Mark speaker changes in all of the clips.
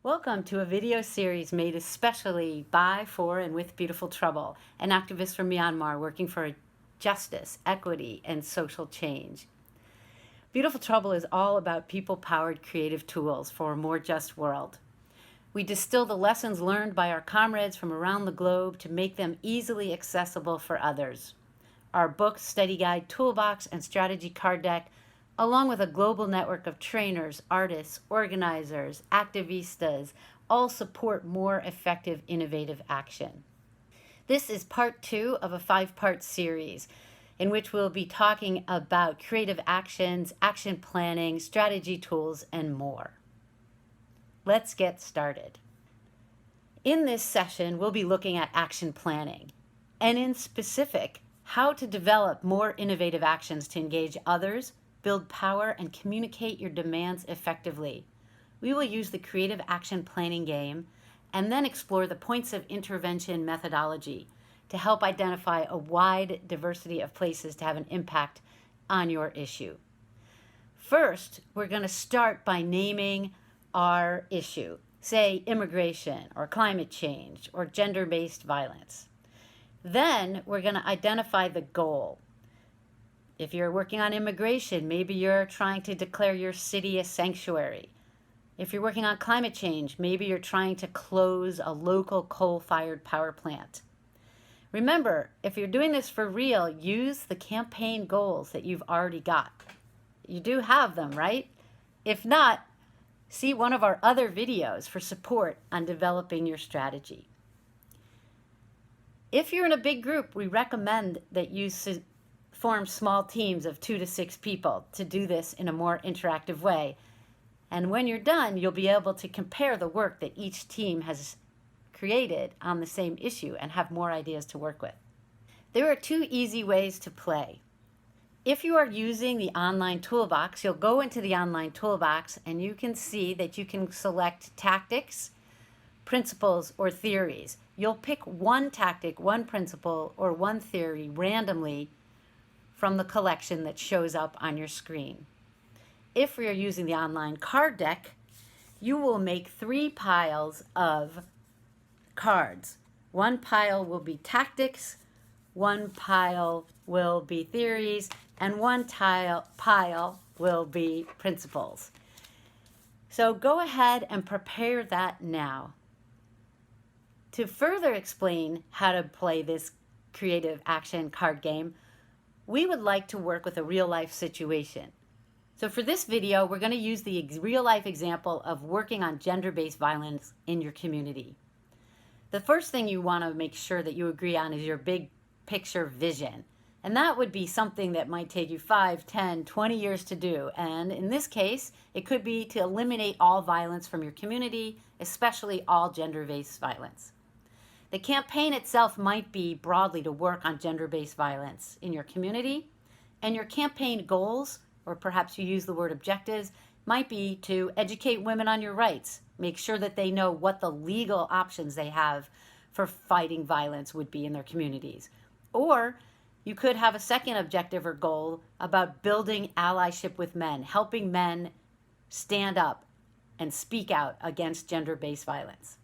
Speaker 1: Welcome to a video series made especially by, for, and with Beautiful Trouble, an activist from Myanmar working for justice, equity, and social change. Beautiful Trouble is all about people-powered creative tools for a more just world. We distill the lessons learned by our comrades from around the globe to make them easily accessible for others. Our book, study guide, toolbox, and strategy card deck, along with a global network of trainers, artists, organizers, activistas, all support more effective, innovative action. This is part 2 of a 5-part series in which we'll be talking about creative actions, action planning, strategy tools, and more. Let's get started. In this session, we'll be looking at action planning, and in specific, how to develop more innovative actions to engage others, build power, and communicate your demands effectively. We will use the creative action planning game and then explore the points of intervention methodology to help identify a wide diversity of places to have an impact on your issue. First, we're going to start by naming our issue, say immigration or climate change or gender-based violence. Then we're going to identify the goal. If you're working on immigration, maybe you're trying to declare your city a sanctuary. If you're working on climate change, maybe you're trying to close a local coal-fired power plant. Remember, if you're doing this for real, use the campaign goals that you've already got. You do have them, right? If not, see one of our other videos for support on developing your strategy. If you're in a big group, we recommend that you form small teams of 2 to 6 people to do this in a more interactive way. And when you're done, you'll be able to compare the work that each team has created on the same issue and have more ideas to work with. There are 2 easy ways to play. If you are using the online toolbox, you'll go into the online toolbox and you can see that you can select tactics, principles, or theories. You'll pick one tactic, one principle, or one theory randomly from the collection that shows up on your screen. If we are using the online card deck, you will make 3 piles of cards. One pile will be tactics, one pile will be theories, and one pile will be principles. So go ahead and prepare that now. To further explain how to play this creative action card game, we would like to work with a real-life situation. So for this video, we're going to use the real-life example of working on gender-based violence in your community. The first thing you want to make sure that you agree on is your big picture vision. And that would be something that might take you 5, 10, 20 years to do. And in this case, it could be to eliminate all violence from your community, especially all gender-based violence. The campaign itself might be broadly to work on gender-based violence in your community, and your campaign goals, or perhaps you use the word objectives, might be to educate women on your rights, make sure that they know what the legal options they have for fighting violence would be in their communities. Or you could have a second objective or goal about building allyship with men, helping men stand up and speak out against gender-based violence.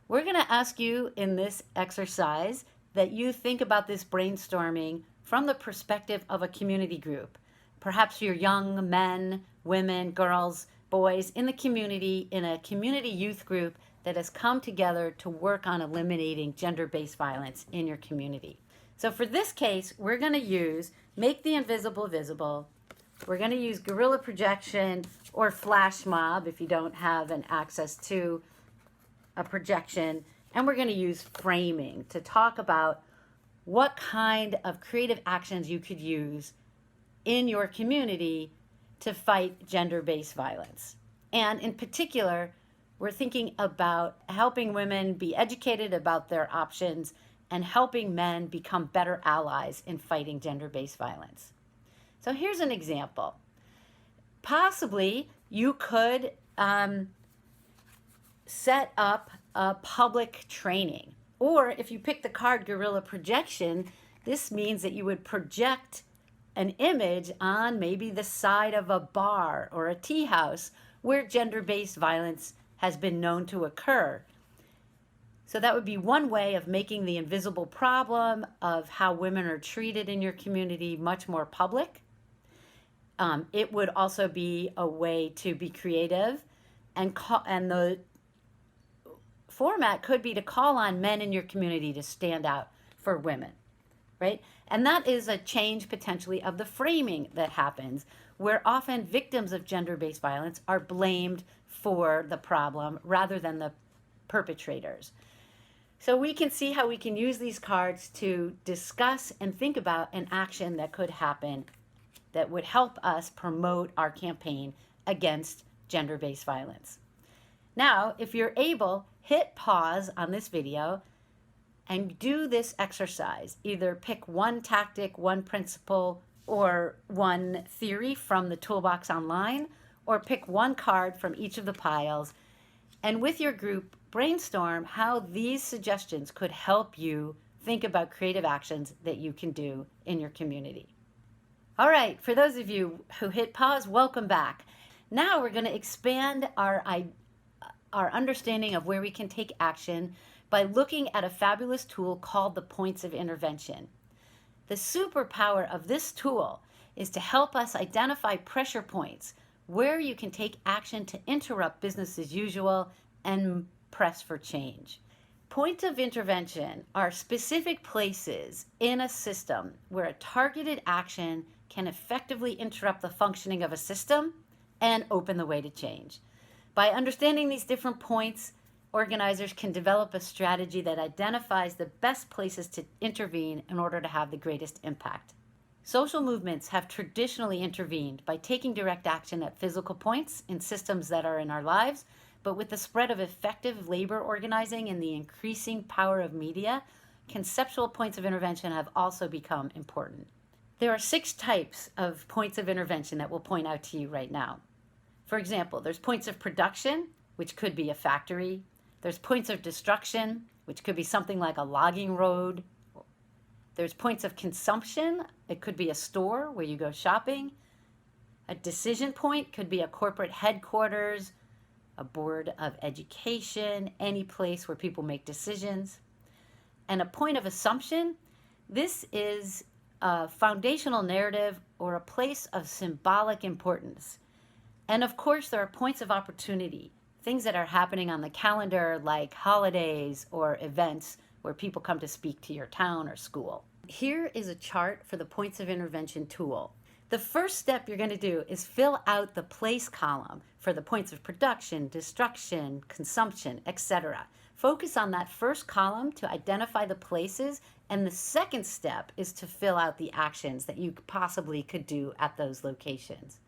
Speaker 1: We're going to ask you in this exercise that you think about this brainstorming from the perspective of a community group. Perhaps you're young men, women, girls, boys in the community, in a community youth group that has come together to work on eliminating gender-based violence in your community. So for this case, we're going to use Make the Invisible Visible. We're going to use guerrilla projection or flash mob if you don't have an access to a projection, and we're going to use framing to talk about what kind of creative actions you could use in your community to fight gender-based violence. And in particular, we're thinking about helping women be educated about their options and helping men become better allies in fighting gender-based violence. So here's an example. Possibly you could set up a public training. Or if you pick the card guerrilla projection, this means that you would project an image on maybe the side of a bar or a tea house where gender-based violence has been known to occur. So that would be one way of making the invisible problem of how women are treated in your community much more public. It would also be a way to be creative, and the format could be to call on men in your community to stand out for women, right? And that is a change potentially of the framing that happens, where often victims of gender-based violence are blamed for the problem rather than the perpetrators. So we can see how we can use these cards to discuss and think about an action that could happen that would help us promote our campaign against gender-based violence. Now, if you're able, hit pause on this video and do this exercise. Either pick one tactic, one principle, or one theory from the toolbox online, or pick one card from each of the piles, and with your group, brainstorm how these suggestions could help you think about creative actions that you can do in your community. All right, for those of you who hit pause, welcome back. Now we're going to expand our understanding of where we can take action by looking at a fabulous tool called the points of intervention. The superpower of this tool is to help us identify pressure points where you can take action to interrupt business as usual and press for change. Points of intervention are specific places in a system where a targeted action can effectively interrupt the functioning of a system and open the way to change. By understanding these different points, organizers can develop a strategy that identifies the best places to intervene in order to have the greatest impact. Social movements have traditionally intervened by taking direct action at physical points in systems that are in our lives, but with the spread of effective labor organizing and the increasing power of media, conceptual points of intervention have also become important. There are 6 types of points of intervention that we'll point out to you right now. For example, there's points of production, which could be a factory. There's points of destruction, which could be something like a logging road. There's points of consumption. It could be a store where you go shopping. A decision point could be a corporate headquarters, a board of education, any place where people make decisions. And a point of assumption, this is a foundational narrative or a place of symbolic importance. And of course, there are points of opportunity, things that are happening on the calendar like holidays or events where people come to speak to your town or school. Here is a chart for the points of intervention tool. The first step you're going to do is fill out the place column for the points of production, destruction, consumption, etc. Focus on that first column to identify the places, and the second step is to fill out the actions that you possibly could do at those locations.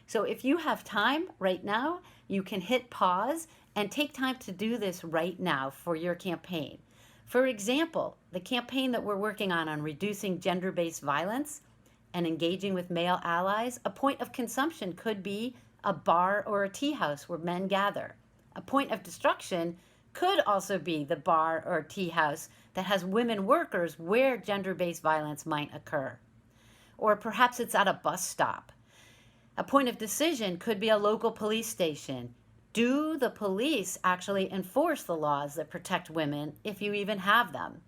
Speaker 1: So if you have time right now, you can hit pause and take time to do this right now for your campaign. For example, the campaign that we're working on reducing gender-based violence and engaging with male allies, a point of consumption could be a bar or a tea house where men gather. A point of destruction could also be the bar or tea house that has women workers where gender-based violence might occur. Or perhaps it's at a bus stop. A point of decision could be a local police station. Do the police actually enforce the laws that protect women, if you even have them?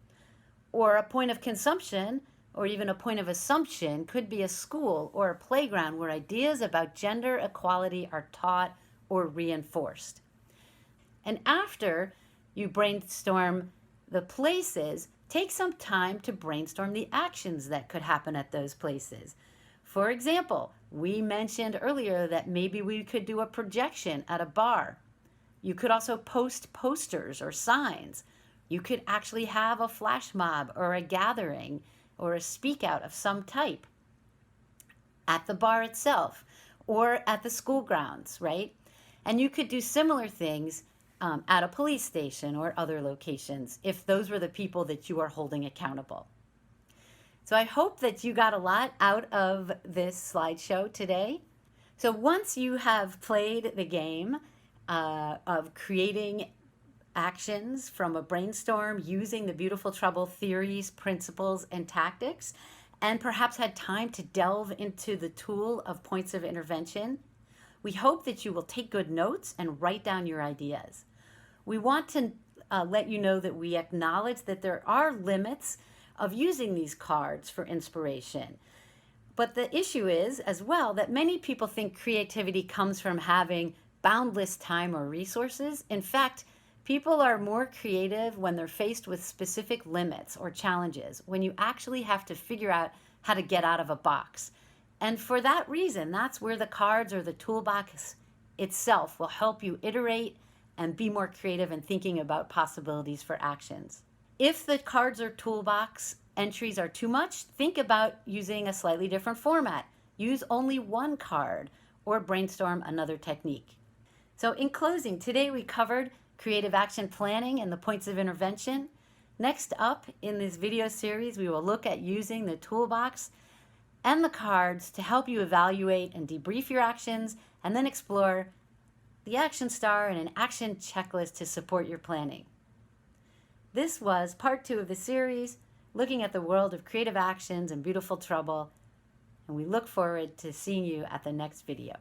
Speaker 1: Or a point of consumption, or even a point of assumption, could be a school or a playground where ideas about gender equality are taught or reinforced. And after you brainstorm the places, take some time to brainstorm the actions that could happen at those places. For example, we mentioned earlier that maybe we could do a projection at a bar. You could also post posters or signs. You could actually have a flash mob or a gathering or a speak out of some type at the bar itself or at the school grounds, right? And you could do similar things at a police station or other locations if those were the people that you are holding accountable. So I hope that you got a lot out of this slideshow today. So once you have played the game of creating actions from a brainstorm using the Beautiful Trouble theories, principles, and tactics, and perhaps had time to delve into the tool of points of intervention, We hope that you will take good notes and write down your ideas. We want to let you know that we acknowledge that there are limits of using these cards for inspiration. But the issue is, as well, that many people think creativity comes from having boundless time or resources. In fact, people are more creative when they're faced with specific limits or challenges, when you actually have to figure out how to get out of a box. And for that reason, that's where the cards or the toolbox itself will help you iterate and be more creative in thinking about possibilities for actions. If the cards or toolbox entries are too much, think about using a slightly different format. Use only one card or brainstorm another technique. So in closing, today we covered creative action planning and the points of intervention. Next up in this video series, we will look at using the toolbox and the cards to help you evaluate and debrief your actions, and then explore the action star and an action checklist to support your planning. This was part 2 of the series, looking at the world of creative actions and beautiful trouble, and we look forward to seeing you at the next video.